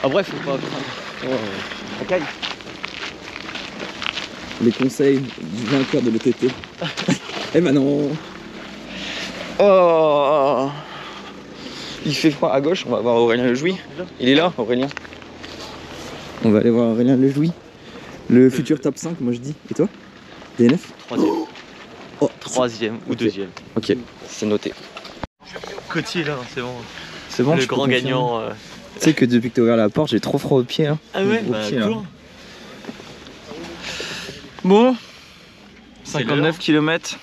Ah bref, faut pas craindre. Les conseils du vainqueur de l'ETT. Eh Manon. Oh, il fait froid à gauche, on va voir Aurélien Lejouy. Il est là, Aurélien. On va aller voir Aurélien Lejouy. Le futur top 5, moi je dis. Et toi? DNF? Troisième. Oh, Troisième ou deuxième. Ok, c'est noté. Coty là, c'est bon. C'est bon, le je peux grand confirmer. gagnant. Tu sais que depuis que t'as ouvert la porte, j'ai trop froid aux pieds. Hein. Ah ouais, Aux bah pieds, là. cool. Bon, C'est 59 km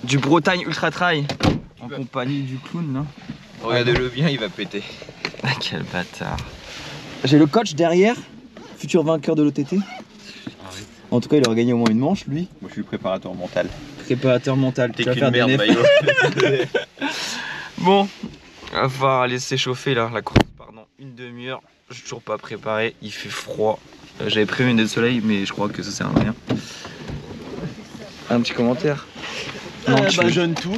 du Bretagne Ultra Trail en compagnie du clown là. Regardez-le bien, il va péter. Ah, quel bâtard. J'ai le coach derrière, futur vainqueur de l'OTT. En tout cas, il aurait gagné au moins une manche lui. Moi je suis préparateur mental. Préparateur mental. T'es Tu vas qu'une faire des merde, nefs. Maillot. Bon, il va falloir aller s'échauffer là, la course part dans une demi-heure. Je suis toujours pas préparé, il fait froid. J'avais prévu une de soleil, mais je crois que ça sert à rien. Un petit commentaire. Non, tu veux- Jeune tout.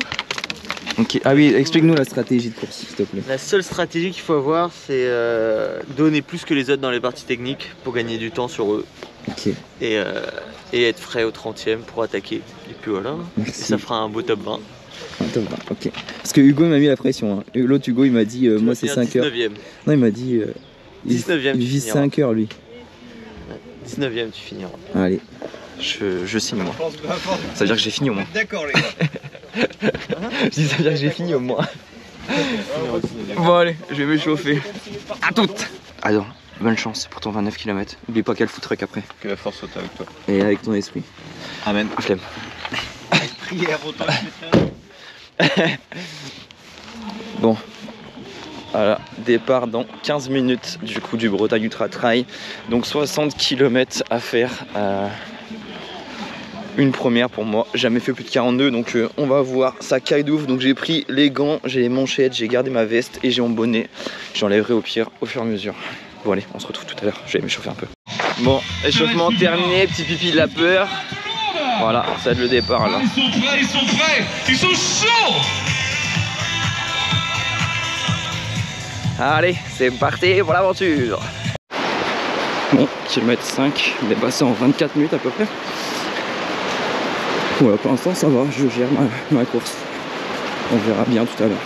Ok. Ah oui, explique-nous la stratégie de course, s'il te plaît. La seule stratégie qu'il faut avoir, c'est donner plus que les autres dans les parties techniques pour gagner du temps sur eux Ok, et être frais au 30e pour attaquer. Et puis voilà, et merci. ça fera un beau top 20. Attends, ok. Parce que Hugo m'a mis la pression. Hein. L'autre Hugo, il m'a dit, moi c'est 5 heures. 19e. Non, il m'a dit, 19e, il tu vise finiras. 5 heures lui. 19e, tu finiras. Allez, je signe moi. Ça veut dire que j'ai fini au moins. D'accord les gars. Je dis ça veut dire que j'ai fini au moins. Bon allez, je vais m'échauffer. À toutes. Alors, bonne chance pour ton 29 km. N'oublie pas qu'elle fout truc après. Que la force soit avec toi. Et avec ton esprit. Amen. Flemme. Prière autant. Bon. Voilà, départ dans 15 minutes du coup du Bretagne Ultra Trail. Donc 60 km à faire. Une première pour moi, jamais fait plus de 42, donc on va voir, ça caille d'ouf. Donc j'ai pris les gants, j'ai les manchettes, j'ai gardé ma veste et j'ai mon bonnet. J'enlèverai au pire au fur et à mesure. Bon allez, on se retrouve tout à l'heure, je vais m'échauffer un peu. Bon, échauffement terminé, petit pipi de la peur. Voilà, ça va être le départ là. Ils sont prêts, ils sont chauds. Allez, c'est parti pour l'aventure. Bon, kilomètre 5, dépassé en 24 minutes à peu près. Voilà, pour l'instant ça va, je gère ma course. On verra bien tout à l'heure.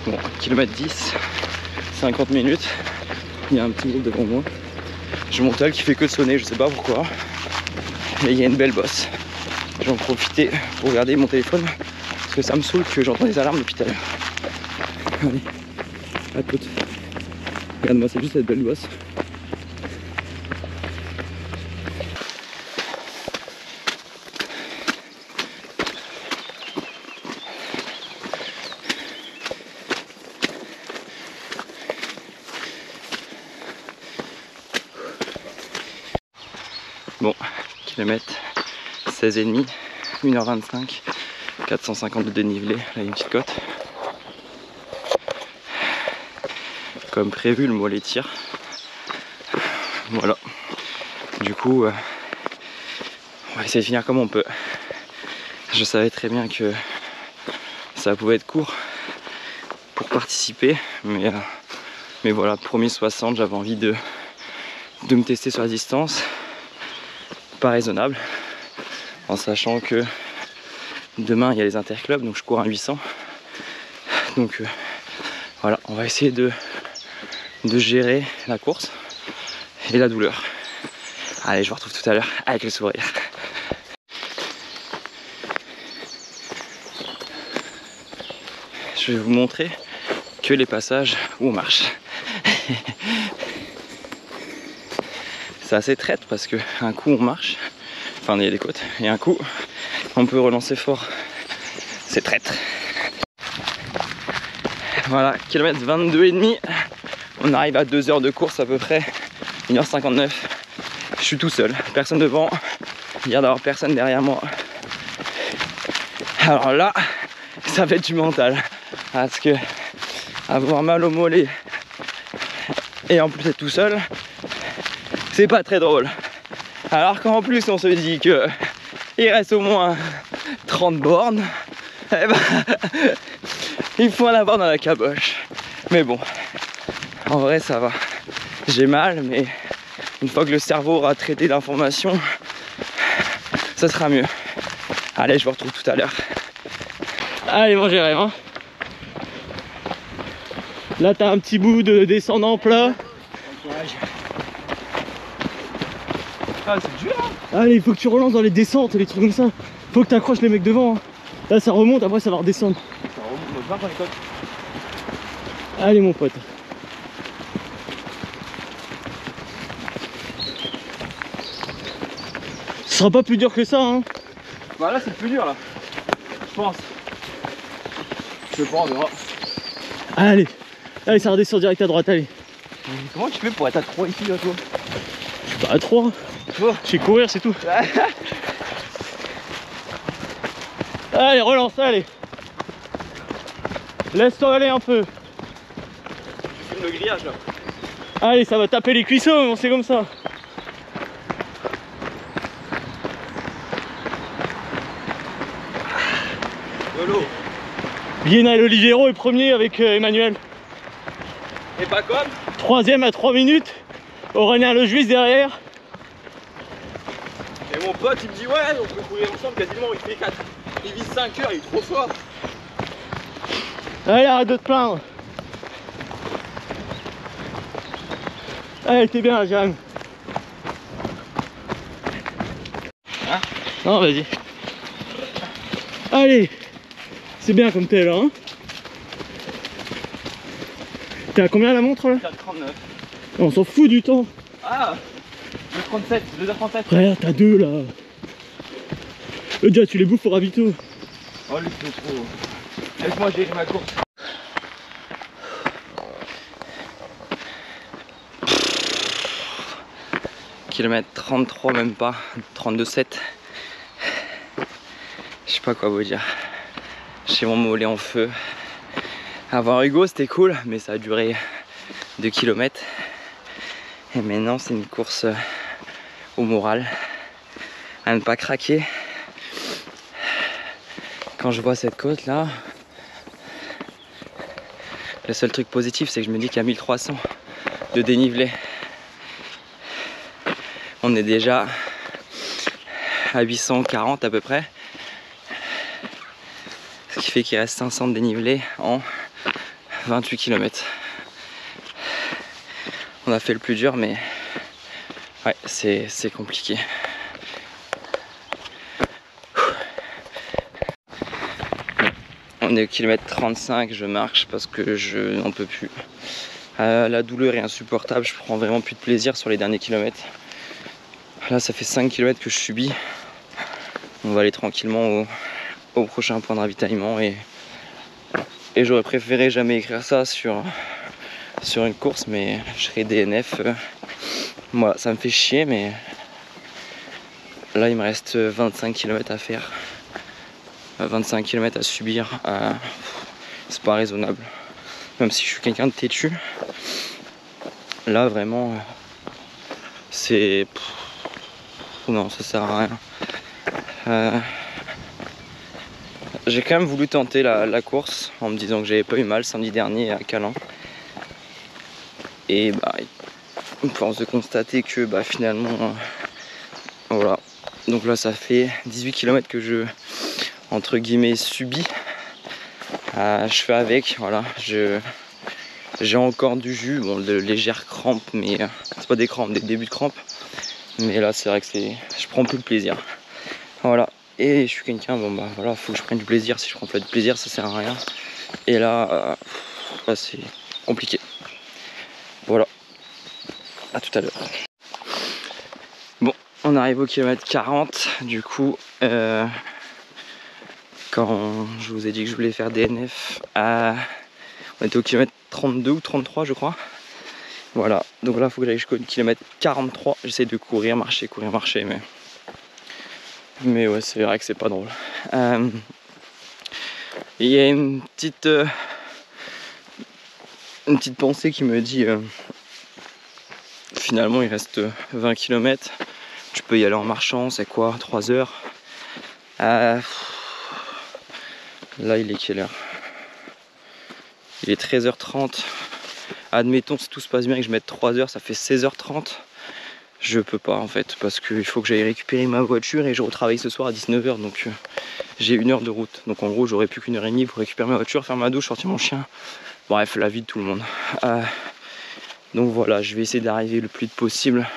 Bon, kilomètre 10, 50 minutes. Il y a un petit groupe devant moi. J'ai mon tel qui fait que de sonner, je sais pas pourquoi. Et il y a une belle bosse. Je vais en profiter pour regarder mon téléphone parce que ça me saoule que j'entends des alarmes depuis tout à l'heure. Allez, à toute. Regarde-moi, c'est juste cette belle bosse. Bon, kilomètre 16,5, 1h25, 450 de dénivelé, là il y a une petite côte. Comme prévu, le mollet tire. Voilà. Du coup, on va essayer de finir comme on peut. Je savais très bien que ça pouvait être court pour participer, mais voilà, premier 60, j'avais envie de me tester sur la distance. Pas raisonnable, en sachant que demain il y a les interclubs, donc je cours un 800. Donc voilà, on va essayer de gérer la course et la douleur. Allez, je vous retrouve tout à l'heure avec le sourire. Je vais vous montrer que les passages où on marche. C'est assez traître parce qu'un coup on marche, enfin il y a des côtes, et un coup on peut relancer fort. C'est traître. Voilà, kilomètre 22,5. On arrive à 2 heures de course à peu près, 1h59. Je suis tout seul, personne devant. dire d'avoir personne derrière moi. Alors là, ça va être du mental. Parce que avoir mal au mollet et en plus être tout seul, c'est pas très drôle. Alors qu'en plus on se dit que il reste au moins 30 bornes, eh ben, il faut en avoir dans la caboche. Mais bon, en vrai ça va. J'ai mal, mais une fois que le cerveau aura traité l'information, ça sera mieux. Allez, je vous retrouve tout à l'heure. Allez, mon Jérémy, hein. Là, t'as un petit bout de descendant plat. Ah, c'est dur, hein. Allez, il faut que tu relances dans les descentes et les trucs comme ça. Faut que tu accroches les mecs devant, hein. Là, ça remonte, après, ça va redescendre. Ça remonte dans les côtes. Allez, mon pote. Ce sera pas plus dur que ça, hein. Bah là, c'est le plus dur, là. Je pense. Je sais pas, on verra. Allez, allez, ça redescend direct à droite, allez. Comment tu fais pour être à 3 ici, là, toi? Je suis pas à 3. Je vais courir, c'est tout. Allez, relance, allez. Laisse-toi aller un peu. Tu filmes le grillage, là. Allez, ça va taper les cuisseaux, on sait comme ça. Yolo. Lionel Oliveira est premier avec Emmanuel. Et pas comme? Troisième à 3 minutes. Aurélien Lejuis derrière. Et mon pote, il me dit, ouais, on peut courir ensemble quasiment. Il fait 4. Il vise 5 heures, il est trop fort. Allez, arrête de te plaindre. Allez, t'es bien, Jérémy. Hein? Non, vas-y. Allez. C'est bien comme t'es là, hein. T'es à combien la montre là? 4,39. On s'en fout du temps. Ah, 2,37, 2h37. Frère, t'as deux là. Déjà, tu les bouffes au ravito. Oh, lui, c'est trop. Laisse-moi gérer ma course. Kilomètre 33, même pas. 32,7. Je sais pas quoi vous dire. J'ai mon mollet en feu. Avoir Hugo, c'était cool, mais ça a duré 2 km. Et maintenant, c'est une course au moral. À ne pas craquer. Quand je vois cette côte là, le seul truc positif, c'est que je me dis qu'il y a 1300 de dénivelé. On est déjà à 840 à peu près. Ce qui fait qu'il reste 500 de dénivelé en 28 km. On a fait le plus dur, mais ouais, c'est compliqué. On est au kilomètre 35, je marche parce que je n'en peux plus. La douleur est insupportable, je prends vraiment plus de plaisir sur les derniers kilomètres. Là, ça fait 5 km que je subis. On va aller tranquillement au prochain point de ravitaillement et j'aurais préféré jamais écrire ça sur une course, mais je serai DNF. Moi, ça me fait chier, mais là, il me reste 25 km à faire. 25 km à subir, c'est pas raisonnable. Même si je suis quelqu'un de têtu, là vraiment, c'est... Non, ça sert à rien. J'ai quand même voulu tenter la course en me disant que j'avais pas eu mal samedi dernier à Calan. Et bah, force de constater que bah, finalement, voilà. Donc là, ça fait 18 km que je, entre guillemets, subis. Je fais avec, voilà. J'ai encore du jus, bon, de légères crampes, mais c'est pas des crampes, des débuts de crampes. Mais là, c'est vrai que je prends plus de plaisir. Voilà. Et je suis quelqu'un, bon bah voilà, faut que je prenne du plaisir. Si je prends pas de plaisir, ça sert à rien. Et là, là c'est compliqué. Voilà. À tout à l'heure. Bon, on arrive au kilomètre 40. Du coup, quand je vous ai dit que je voulais faire DNF, on était au kilomètre 32 ou 33, je crois. Voilà. Donc là, il faut que j'aille jusqu'au kilomètre 43. J'essaie de courir, marcher, mais Mais ouais, c'est vrai que c'est pas drôle. Il y a une petite pensée qui me dit finalement il reste 20 km, tu peux y aller en marchant, c'est quoi, 3 heures. Là il est quelle heure? Il est 13h30. Admettons si tout se passe bien et que je mette 3 heures, ça fait 16h30. Je peux pas en fait, parce qu'il faut que j'aille récupérer ma voiture et je retravaille ce soir à 19h, donc j'ai 1 heure de route. Donc en gros j'aurais plus qu'1 heure et demie pour récupérer ma voiture, faire ma douche, sortir mon chien. Bref, la vie de tout le monde. Donc voilà, je vais essayer d'arriver le plus vite possible,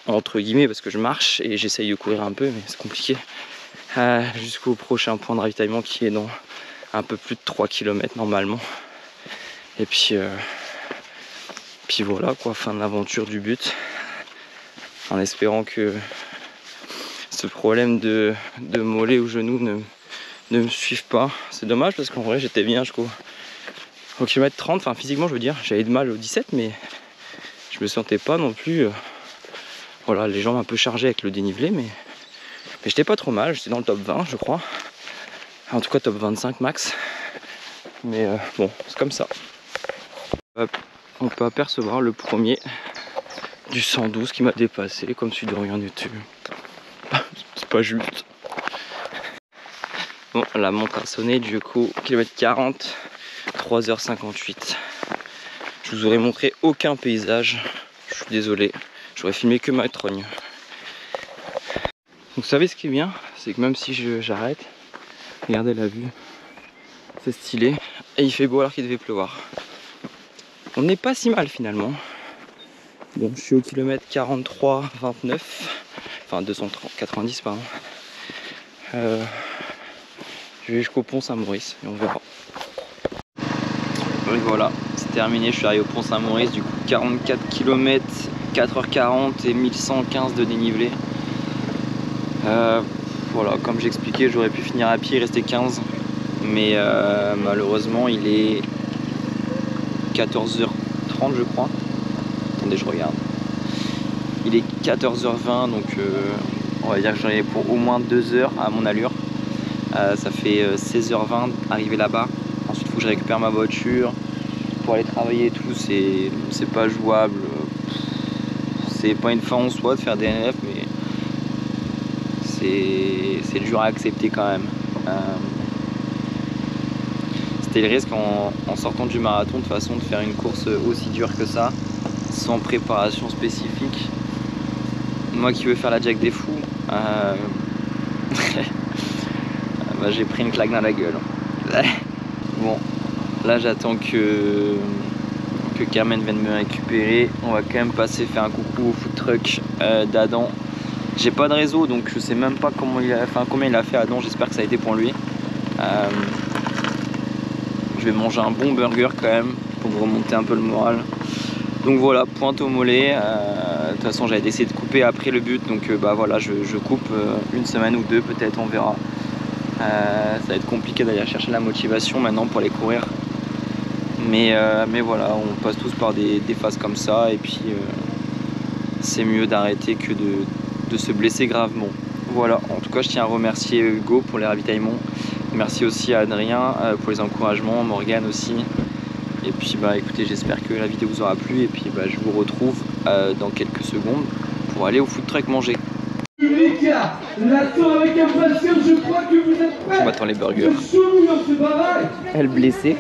entre guillemets, parce que je marche et j'essaye de courir un peu, mais c'est compliqué. Jusqu'au prochain point de ravitaillement qui est dans un peu plus de 3 km normalement. Et puis voilà quoi, fin de l'aventure, du but. En espérant que ce problème de mollet ou genou ne me suive pas. C'est dommage parce qu'en vrai j'étais bien jusqu'au kilomètre 30, enfin physiquement je veux dire, j'avais de mal au 17 mais je me sentais pas non plus, voilà, les jambes un peu chargées avec le dénivelé, mais j'étais pas trop mal, j'étais dans le top 20 je crois. En tout cas top 25 max. Mais bon, c'est comme ça. Hop, on peut apercevoir le premier du 112 qui m'a dépassé, comme si de rien n'était. C'est pas juste. Bon, la montre a sonné, du coup, kilomètre 40, 3h58. Je vous aurais montré aucun paysage, je suis désolé, j'aurais filmé que ma trogne. Donc vous savez ce qui est bien, c'est que même si j'arrête, regardez la vue, c'est stylé, et il fait beau alors qu'il devait pleuvoir. On n'est pas si mal finalement. Bon, je suis au kilomètre 43,29, enfin 290 pardon. Je vais jusqu'au pont Saint-Maurice et on verra. Et voilà, c'est terminé, je suis arrivé au pont Saint-Maurice, du coup 44 km, 4h40 et 1115 de dénivelé. Voilà, comme j'expliquais, j'aurais pu finir à pied, il restait 15, mais malheureusement il est 14h30 je crois. Attendez, je regarde. Il est 14h20, donc on va dire que j'en ai pour au moins 2 heures à mon allure. Ça fait 16h20 arriver là-bas. Ensuite, il faut que je récupère ma voiture pour aller travailler et tout. C'est pas jouable. C'est pas une fin en soi de faire des DNF, mais c'est dur à accepter quand même. C'était le risque en sortant du marathon de façon de faire une course aussi dure que ça, sans préparation spécifique. Moi qui veux faire la Jack des fous, bah, j'ai pris une claque dans la gueule. Bon, là j'attends que Carmen vienne me récupérer. On va quand même passer faire un coucou au food truck d'Adam. J'ai pas de réseau donc je sais même pas comment combien il a fait Adam, j'espère que ça a été pour lui. Je vais manger un bon burger quand même pour me remonter un peu le moral. Donc voilà, pointe au mollet. De toute façon j'avais décidé de couper après le but, donc bah voilà, je coupe une semaine ou deux peut-être, on verra. Ça va être compliqué d'aller chercher la motivation maintenant pour aller courir. Mais voilà, on passe tous par des phases comme ça et puis c'est mieux d'arrêter que de se blesser gravement. Voilà, en tout cas je tiens à remercier Hugo pour les ravitaillements. Merci aussi à Adrien pour les encouragements, Morgane aussi. Et puis bah écoutez, j'espère que la vidéo vous aura plu et puis bah, je vous retrouve dans quelques secondes pour aller au food truck manger. Avec impatience, je crois que vous êtes prêts. On m'attend les burgers. Elle blessée.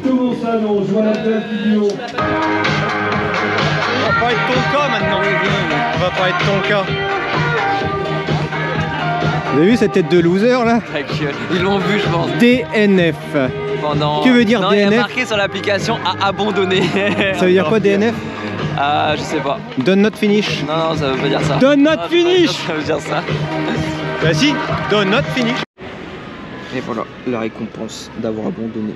Comment ça non, je vois la tête vidéo. On va pas être ton cas maintenant. On va pas être ton cas. Vous avez vu cette tête de loser là? Ils l'ont vu, je pense. DNF. Pendant... Que veut dire non, DNF? il y a marqué sur l'application à abandonner. Ça veut dire quoi DNF? Je sais pas. Done not finish. Non, ça veut pas dire ça. Done not finish. Ça veut dire ça. Bah si, done not finish. Et voilà, la récompense d'avoir abandonné.